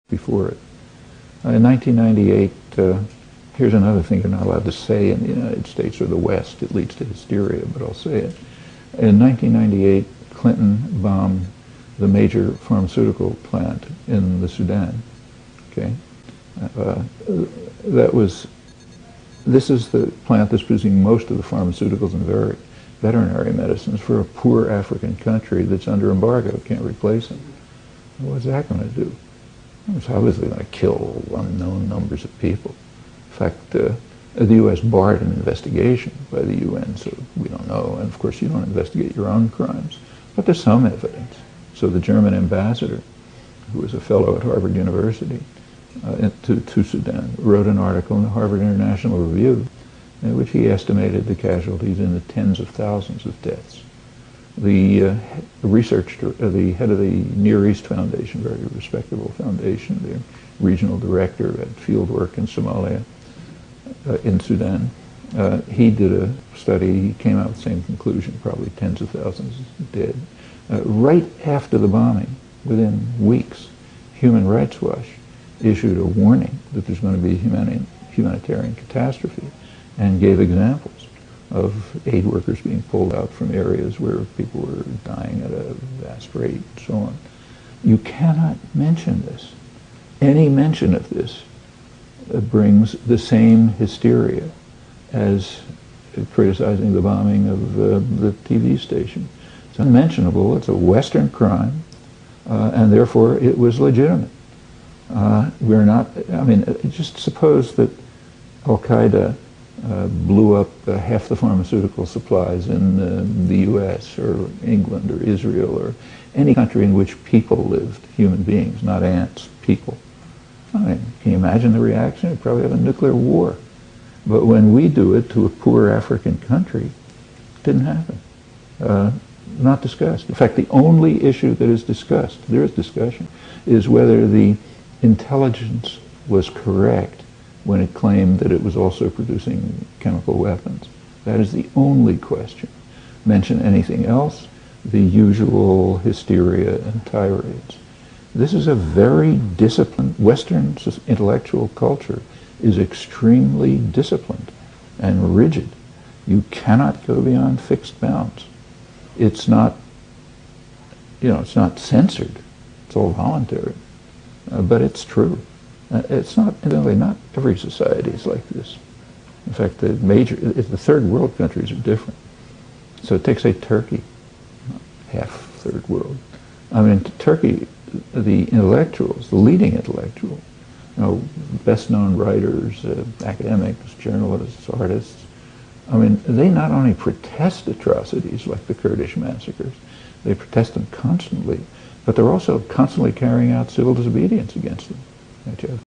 before it. In 1998, here's another thing you're not allowed to say in the United States or the West. It leads to hysteria, but I'll say it. In 1998, Clinton bombed the major pharmaceutical plant in the Sudan. Okay, this is the plant that's producing most of the pharmaceuticals and veterinary medicines for a poor African country that's under embargo, can't replace them. What's that going to do? It's obviously going to kill unknown numbers of people. In fact, the U.S. barred an investigation by the UN, so we don't know. And of course, you don't investigate your own crimes. But there's some evidence. So the German ambassador, who was a fellow at Harvard University to Sudan, wrote an article in the Harvard International Review in which he estimated the casualties in the tens of thousands of deaths. The head of the Near East Foundation, very respectable foundation, the regional director at fieldwork in Somalia, in Sudan, he did a study. He came out with the same conclusion, probably tens of thousands dead. Right after the bombing, within weeks, Human Rights Watch issued a warning that there's going to be a humanitarian catastrophe and gave examples of aid workers being pulled out from areas where people were dying at a vast rate and so on. You cannot mention this. Any mention of this brings the same hysteria as criticizing the bombing of the TV station. It's unmentionable. It's a Western crime, and therefore it was legitimate. We're not, I mean, just suppose that Al-Qaeda blew up half the pharmaceutical supplies in the U.S. or England or Israel or any country in which people lived, human beings, not ants, people. I mean, can you imagine the reaction? We'd probably have a nuclear war. But when we do it to a poor African country, it didn't happen. Not discussed. In fact, the only issue that is discussed, there is discussion, is whether the intelligence was correct when it claimed that it was also producing chemical weapons. That is the only question. Mention anything else, the usual hysteria and tirades. This is a very disciplined, Western intellectual culture is extremely disciplined and rigid. You cannot go beyond fixed bounds. It's not, it's not censored. It's all voluntary. But it's true. It's not, evidently, not every society is like this. In fact, the third world countries are different. So take, say, Turkey, half third world. I mean, Turkey, the intellectuals, the leading intellectuals, best known writers, academics, journalists, artists, I mean, they not only protest atrocities like the Kurdish massacres, they protest them constantly, but they're also constantly carrying out civil disobedience against them.